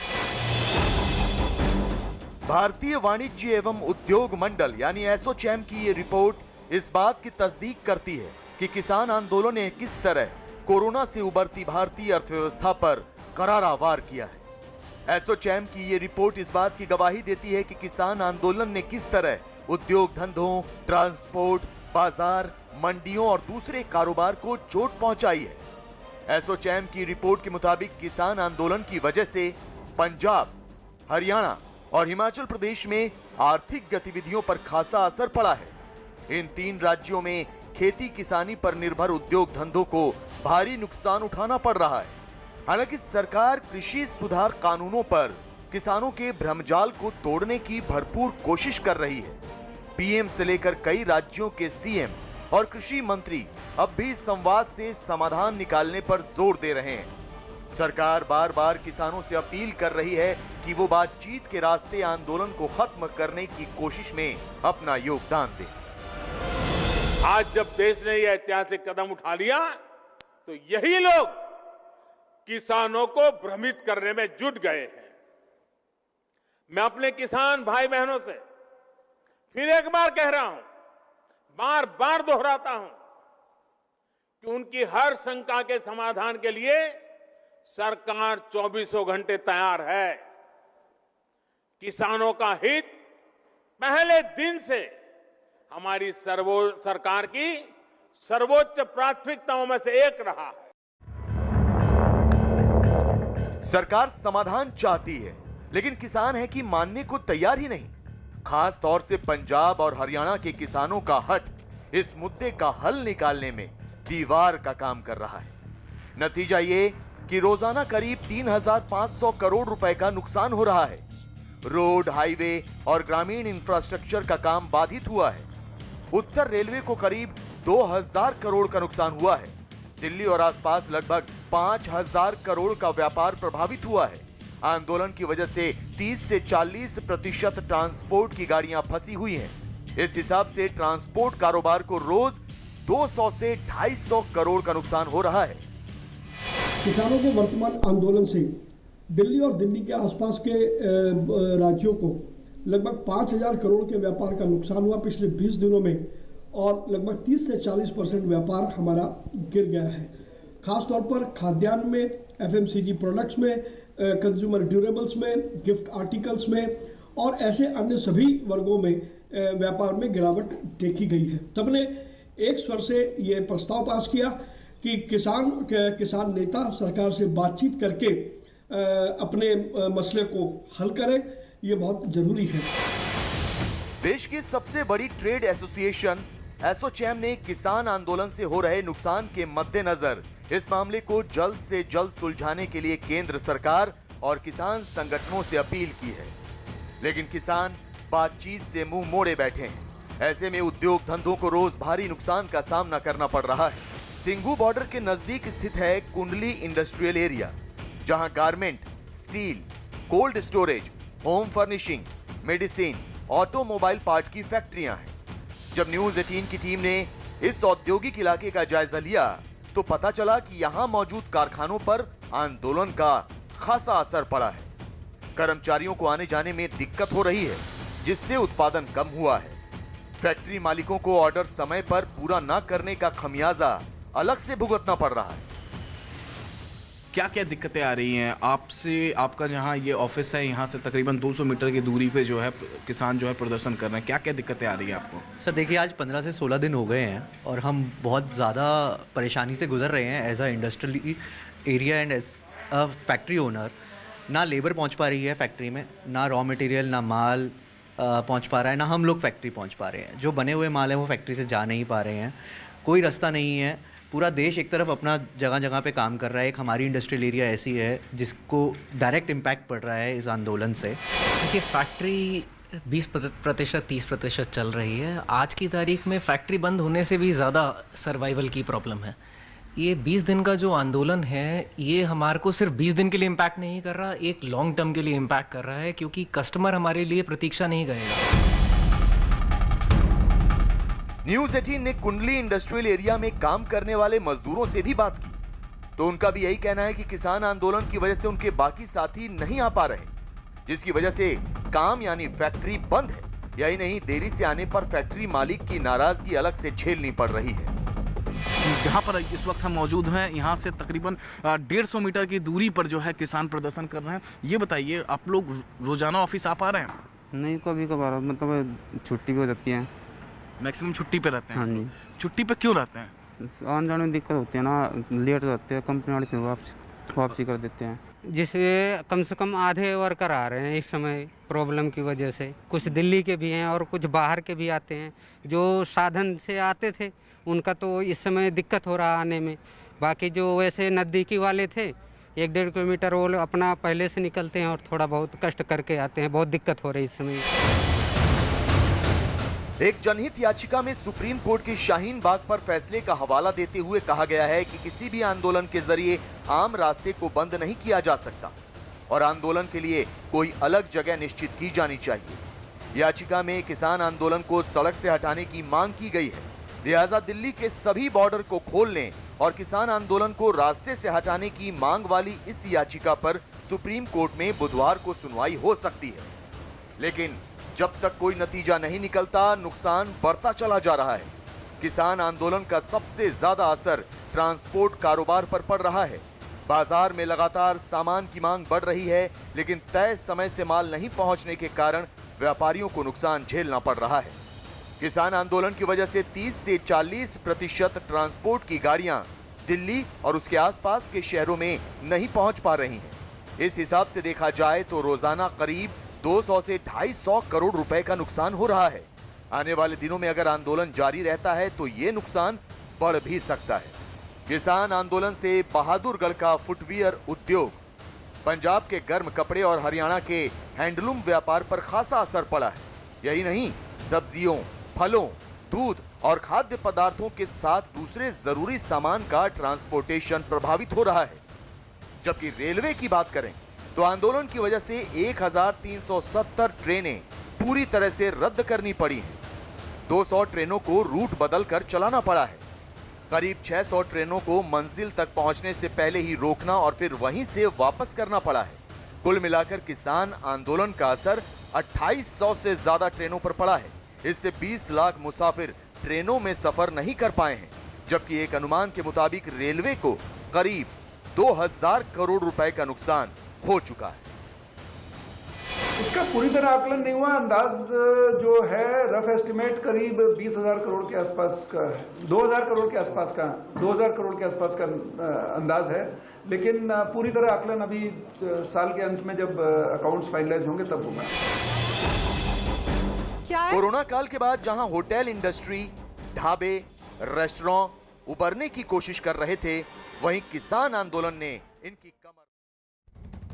भारतीय वाणिज्य एवं उद्योग मंडल यानी एसोचैम की ये रिपोर्ट इस बात की तस्दीक करती है कि किसान आंदोलन ने किस तरह कोरोना से उभरती भारतीय अर्थव्यवस्था पर करारा वार किया है। एसोचैम की ये रिपोर्ट इस बात की गवाही देती है कि किसान आंदोलन ने किस तरह उद्योग धंधों, ट्रांसपोर्ट, बाजार, मंडियों और दूसरे कारोबार को चोट पहुंचाई है। एसोचैम की रिपोर्ट के मुताबिक किसान आंदोलन की वजह से पंजाब, हरियाणा और हिमाचल प्रदेश में आर्थिक गतिविधियों पर खासा असर पड़ा है। इन तीन राज्यों में खेती किसानी पर निर्भर उद्योग धंधों को भारी नुकसान उठाना पड़ रहा है। हालांकि सरकार कृषि सुधार कानूनों पर किसानों के भ्रमजाल को तोड़ने की भरपूर कोशिश कर रही है। पीएम से लेकर कई राज्यों के सीएम और कृषि मंत्री अब भी संवाद से समाधान निकालने पर जोर दे रहे हैं। सरकार बार बार किसानों से अपील कर रही है कि वो बातचीत के रास्ते आंदोलन को खत्म करने की कोशिश में अपना योगदान दें। आज जब देश ने यह ऐतिहासिक कदम उठा लिया तो यही लोग किसानों को भ्रमित करने में जुट गए हैं। मैं अपने किसान भाई बहनों से फिर एक बार कह रहा हूं, बार बार दोहराता हूं कि उनकी हर शंका के समाधान के लिए सरकार 24 घंटे तैयार है। किसानों का हित पहले दिन से हमारी सरकार की सर्वोच्च प्राथमिकताओं में से एक रहा है। सरकार समाधान चाहती है, लेकिन किसान है कि मानने को तैयार ही नहीं। खास तौर से पंजाब और हरियाणा के किसानों का हट इस मुद्दे का हल निकालने में दीवार का काम कर रहा है। नतीजा ये कि रोजाना करीब 3,500 करोड़ रुपए का नुकसान हो रहा है। रोड, हाईवे और ग्रामीण इंफ्रास्ट्रक्चर का काम बाधित हुआ है। उत्तर रेलवे को करीब 2,000 करोड़ का नुकसान हुआ है। दिल्ली और आसपास लगभग 5,000 करोड़ का व्यापार प्रभावित हुआ है। आंदोलन की वजह से 30 से 40% ट्रांसपोर्ट की गाड़ियां फंसी हुई हैं। इस हिसाब से ट्रांसपोर्ट कारोबार को रोज 200 से 250 करोड़ का नुकसान हो रहा है। किसानों के वर्तमान आंदोलन से दिल्ली और दिल्ली के आसपास के राज्यों को लगभग 5,000 करोड़ के व्यापार का नुकसान हुआ पिछले 20 दिनों में, और लगभग 30 से 40% व्यापार हमारा गिर गया है। खासतौर पर खाद्यान्न में, FMCG प्रोडक्ट्स में, कंज्यूमर ड्यूरेबल्स में, गिफ्ट आर्टिकल्स में और ऐसे अन्य सभी वर्गों में व्यापार में गिरावट देखी गई है। सबने एक स्वर से ये प्रस्ताव पास किया कि किसान नेता सरकार से बातचीत करके अपने मसले को हल करें। ये बहुत जरूरी है। देश की सबसे बड़ी ट्रेड एसोसिएशन एसोचैम ने किसान आंदोलन से हो रहे नुकसान के मद्देनजर इस मामले को जल्द से जल्द सुलझाने के लिए केंद्र सरकार और किसान संगठनों से अपील की है, लेकिन किसान बातचीत से मुंह मोड़े बैठे हैं। ऐसे में उद्योग धंधों को रोज भारी नुकसान का सामना करना पड़ रहा है। सिंघू बॉर्डर के नजदीक स्थित है कुंडली इंडस्ट्रियल एरिया, जहां garment, steel, cold storage, home furnishing, medicine, automobile part की फैक्ट्रियां हैं। जब न्यूज 18 की टीम ने इस औद्योगिक इलाके का जायजा लिया तो पता चला कि यहां मौजूद कारखानों पर आंदोलन का खासा असर पड़ा है। कर्मचारियों को आने जाने में दिक्कत हो रही है, जिससे उत्पादन कम हुआ है। फैक्ट्री मालिकों को ऑर्डर समय पर पूरा न करने का खमियाजा अलग से भुगतना पड़ रहा है। क्या क्या दिक्कतें आ रही हैं आपसे? आपका जहां ये ऑफिस है, यहां से तकरीबन 200 मीटर की दूरी पे जो है किसान जो है प्रदर्शन कर रहे हैं। क्या क्या दिक्कतें आ रही हैं आपको? सर देखिए, आज 15 से 16 दिन हो गए हैं और हम बहुत ज़्यादा परेशानी से गुजर रहे हैं as a industrial area and as a factory owner. ना लेबर पहुंच पा रही है फैक्ट्री में, ना रॉ मटेरियल, ना माल पहुंच पा रहा है, ना हम लोग फैक्ट्री पहुंच पा रहे हैं। जो बने हुए माल हैं वो फैक्ट्री से जा नहीं पा रहे हैं। कोई रास्ता नहीं है। पूरा देश एक तरफ अपना जगह जगह पे काम कर रहा है। एक हमारी इंडस्ट्रियल एरिया ऐसी है जिसको डायरेक्ट इम्पैक्ट पड़ रहा है इस आंदोलन से। देखिए, फैक्ट्री 20% 30% चल रही है। आज की तारीख में फैक्ट्री बंद होने से भी ज़्यादा सर्वाइवल की प्रॉब्लम है। ये 20 दिन का जो आंदोलन है, ये हमारे को सिर्फ 20 दिन के लिए इम्पैक्ट नहीं कर रहा, एक लॉन्ग टर्म के लिए इम्पैक्ट कर रहा है, क्योंकि कस्टमर हमारे लिए प्रतीक्षा नहीं करेगा। न्यूज 18 ने कुंडली इंडस्ट्रियल एरिया में काम करने वाले मजदूरों से भी बात की, तो उनका भी यही कहना है कि किसान आंदोलन की वजह से उनके बाकी साथी नहीं आ पा रहे, जिसकी वजह से काम यानी फैक्ट्री बंद है। यही नहीं, देरी से आने पर फैक्ट्री मालिक की नाराजगी अलग से झेलनी पड़ रही है। जहाँ पर इस वक्त हम मौजूद हैं, यहाँ से तकरीबन 150 मीटर की दूरी पर जो है किसान प्रदर्शन कर रहे हैं। ये बताइए, आप लोग रोजाना ऑफिस आ पा रहे हैं? नहीं, कभी कभार, मतलब छुट्टी भी हो जाती है। मैक्सिमम छुट्टी पे रहते हैं? हाँ जी। छुट्टी पे क्यों रहते हैं? आने जाने में दिक्कत होती है ना, लेट हो जाते हैं, कंपनी वाले फिर वापसी कर देते हैं। जिससे कम से कम आधे वर्कर आ रहे हैं इस समय प्रॉब्लम की वजह से। कुछ दिल्ली के भी हैं और कुछ बाहर के भी आते हैं। जो साधन से आते थे उनका तो इस समय दिक्कत हो रहा आने में। बाकी जो वैसे नज़दीकी वाले थे, 1-1.5 किलोमीटर, वो अपना पहले से निकलते हैं और थोड़ा बहुत कष्ट करके आते हैं। बहुत दिक्कत हो रही है इस समय। एक जनहित याचिका में सुप्रीम कोर्ट के शाहीन बाग पर फैसले का हवाला देते हुए कहा गया है कि किसी भी आंदोलन के जरिए आम रास्ते को बंद नहीं किया जा सकता और आंदोलन के लिए कोई अलग जगह निश्चित की जानी चाहिए। याचिका में किसान आंदोलन को सड़क से हटाने की मांग की गई है, लिहाजा दिल्ली के सभी बॉर्डर को खोलने और किसान आंदोलन को रास्ते से हटाने की मांग वाली इस याचिका पर सुप्रीम कोर्ट में बुधवार को सुनवाई हो सकती है। लेकिन जब तक कोई नतीजा नहीं निकलता, नुकसान बढ़ता चला जा रहा है। किसान आंदोलन का सबसे ज्यादा असर ट्रांसपोर्ट कारोबार पर पड़ रहा है। बाजार में लगातार सामान की मांग बढ़ रही है, लेकिन तय समय से माल नहीं पहुंचने के कारण व्यापारियों को नुकसान झेलना पड़ रहा है। किसान आंदोलन की वजह से 30 से 40% ट्रांसपोर्ट की गाड़ियां दिल्ली और उसके आसपास के शहरों में नहीं पहुंच पा रही हैं। इस हिसाब से देखा जाए तो रोजाना करीब 200 से 250 करोड़ रुपए का नुकसान हो रहा है। आने वाले दिनों में अगर आंदोलन जारी रहता है तो ये नुकसान बढ़ भी सकता है। किसान आंदोलन से बहादुरगढ़ का फुटवियर उद्योग, पंजाब के गर्म कपड़े और हरियाणा के हैंडलूम व्यापार पर खासा असर पड़ा है। यही नहीं, सब्जियों, फलों, दूध और खाद्य पदार्थों के साथ दूसरे जरूरी सामान का ट्रांसपोर्टेशन प्रभावित हो रहा है। जबकि रेलवे की बात करें तो आंदोलन की वजह से 1370 ट्रेनें पूरी तरह से रद्द करनी पड़ी हैं। 200 ट्रेनों को रूट बदलकर चलाना पड़ा है। करीब 600 ट्रेनों को मंजिल तक पहुंचने से पहले ही रोकना और फिर वहीं से वापस करना पड़ा है। कुल मिलाकर किसान आंदोलन का असर 2800 से ज्यादा ट्रेनों पर पड़ा है। इससे 20 लाख मुसाफिर ट्रेनों में सफर नहीं कर पाए हैं, जबकि एक अनुमान के मुताबिक रेलवे को करीब 2000 करोड़ रुपए का नुकसान हो चुका है। इसका पूरी तरह आकलन नहीं हुआ, अंदाज जो है रफ एस्टिमेट करीब 20,000 करोड़ के आसपास का, 2000 करोड़ के आसपास का, 2000 करोड़ के आसपास का अंदाज है। लेकिन पूरी तरह आकलन अभी साल के अंत में जब अकाउंट्स फाइनलाइज होंगे तब होगा। कोरोना काल के बाद जहां होटल इंडस्ट्री, ढाबे, रेस्टोरेंट उबरने की कोशिश कर रहे थे, वहीं किसान आंदोलन ने इनकी कमर।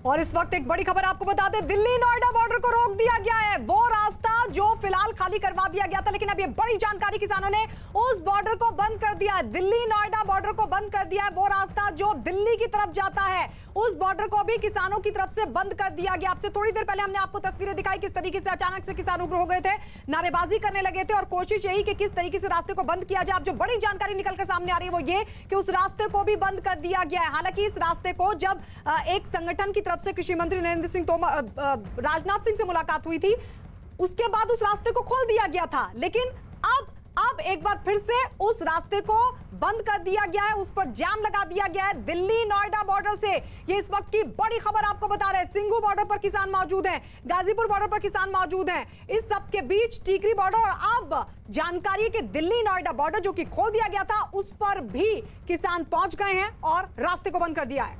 और इस वक्त एक बड़ी खबर आपको बता दें, दिल्ली नोएडा बॉर्डर को रोक दिया गया है। वो रास्ता जो फिलहाल खाली करवा दिया गया था, लेकिन अब ये बड़ी जानकारी, किसानों ने उस बॉर्डर को बंद कर दिया है। दिल्ली नोएडा बॉर्डर को बंद कर दिया है। वो रास्ता जो दिल्ली की तरफ जाता है, उस बॉर्डर को भी किसानों की तरफ से बंद कर दिया गया। आपसे थोड़ी देर पहले हमने आपको तस्वीरें दिखाई किस तरीके से अचानक से किसान उग्र हो गए थे, नारेबाजी करने लगे थे और कोशिश यही कि किस तरीके से रास्ते को बंद किया जाए। अब जो बड़ी जानकारी निकलकर सामने आ रही है वो ये कि उस रास्ते को भी बंद कर दिया गया है। हालांकि इस रास्ते को जब एक संगठन की तरफ से कृषि मंत्री नरेंद्र सिंह तोमर, राजनाथ सिंह से मुलाकात हुई थी, उसके बाद उस रास्ते को खोल दिया गया था। लेकिन अब एक बार फिर से उस रास्ते को बंद कर दिया गया है, उस पर जाम लगा दिया गया है दिल्ली नोएडा बॉर्डर से। ये इस वक्त की बड़ी खबर आपको बता रहे हैं। सिंघू बॉर्डर पर किसान मौजूद हैं, गाजीपुर बॉर्डर पर किसान मौजूद हैं, इस सब के बीच टीकरी बॉर्डर, और अब जानकारी है कि दिल्ली नोएडा बॉर्डर जो कि खोल दिया गया था, उस पर भी किसान पहुंच गए हैं और रास्ते को बंद कर दिया है।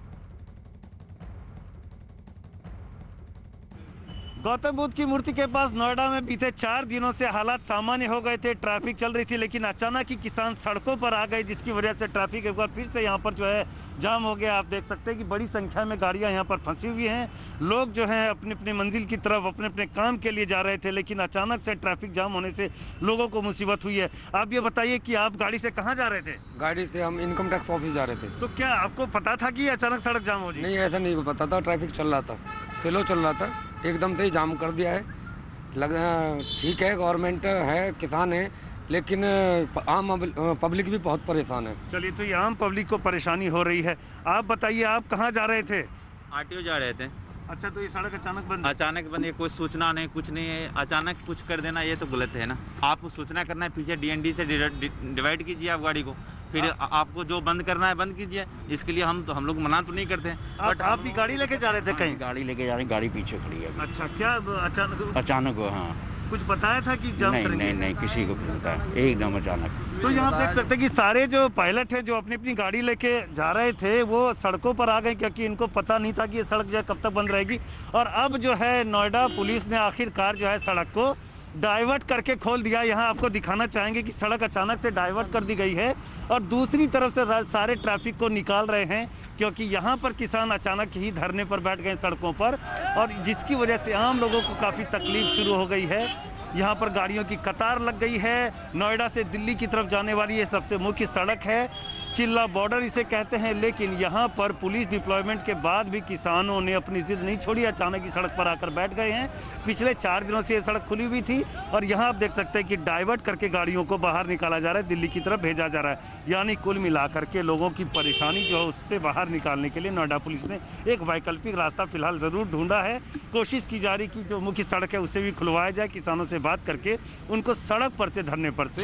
गौतम बुद्ध की मूर्ति के पास नोएडा में बीते 4 दिनों से हालात सामान्य हो गए थे, ट्रैफिक चल रही थी, लेकिन अचानक ही किसान सड़कों पर आ गए, जिसकी वजह से ट्रैफिक एक बार फिर से यहाँ पर जो है जाम हो गया। आप देख सकते हैं कि बड़ी संख्या में गाड़ियाँ यहाँ पर फंसी हुई हैं। लोग जो हैं अपनी अपनी मंजिल की तरफ अपने अपने काम के लिए जा रहे थे, लेकिन अचानक से ट्रैफिक जाम होने से लोगों को मुसीबत हुई है। आप ये बताइए कि आप गाड़ी से कहाँ जा रहे थे? गाड़ी से हम इनकम टैक्स ऑफिस जा रहे थे। तो क्या आपको पता था कि अचानक सड़क जाम हो जाएगी? नहीं, ऐसा नहीं पता था, ट्रैफिक चल रहा था, स्लो चल रहा था, एकदम से ही जाम कर दिया है। ठीक है, गवर्नमेंट है, किसान है, लेकिन आम पब्लिक भी बहुत परेशान है। चलिए, तो ये आम पब्लिक को परेशानी हो रही है। आप बताइए, आप कहाँ जा रहे थे? आरटीओ जा रहे थे। अच्छा, तो ये सड़क अचानक बंद? अचानक बंद है, कोई सूचना नहीं, कुछ नहीं है, अचानक कुछ कर देना ये तो गलत है ना। आपको सूचना करना है, पीछे डीएनडी से डिवाइड कीजिए आप गाड़ी को, फिर आपको जो बंद करना है बंद कीजिए। इसके लिए हम लोग मना तो नहीं करते हैं। बट आप भी गाड़ी लेके जा रहे थे कहीं? गाड़ी लेके जा रहे हैं, गाड़ी पीछे खड़ी है। अच्छा, क्या अचानक हाँ, कुछ बताया था कि जाम करेंगे? नहीं, किसी को पता है, एकदम अचानक। तो यहाँ देख सकते हैं कि सारे जो पायलट हैं जो अपनी अपनी गाड़ी लेके जा रहे थे, वो सड़कों पर आ गए, क्योंकि इनको पता नहीं था कि ये सड़क जो है कब तक बंद रहेगी। और अब जो है नोएडा पुलिस ने आखिरकार जो है सड़क को डाइवर्ट करके खोल दिया। यहाँ आपको दिखाना चाहेंगे कि सड़क अचानक से डाइवर्ट कर दी गई है और दूसरी तरफ से सारे ट्रैफिक को निकाल रहे हैं, क्योंकि यहाँ पर किसान अचानक ही धरने पर बैठ गए सड़कों पर, और जिसकी वजह से आम लोगों को काफ़ी तकलीफ शुरू हो गई है। यहाँ पर गाड़ियों की कतार लग गई है। नोएडा से दिल्ली की तरफ जाने वाली ये सबसे मुख्य सड़क है, चिल्ला बॉर्डर इसे कहते हैं। लेकिन यहाँ पर पुलिस डिप्लॉयमेंट के बाद भी किसानों ने अपनी जिद नहीं छोड़ी, अचानक ही सड़क पर आकर बैठ गए हैं। पिछले 4 दिनों से ये सड़क खुली हुई थी और यहाँ आप देख सकते हैं कि डाइवर्ट करके गाड़ियों को बाहर निकाला जा रहा है, दिल्ली की तरफ भेजा जा रहा है। यानी कुल मिलाकर के लोगों की परेशानी जो है उससे बाहर निकालने के लिए नोएडा पुलिस ने एक वैकल्पिक रास्ता फिलहाल जरूर ढूंढा है। कोशिश की जा रही कि जो मुख्य सड़क है उससे भी खुलवाया जाए, किसानों से बात करके उनको सड़क पर से धरने पर से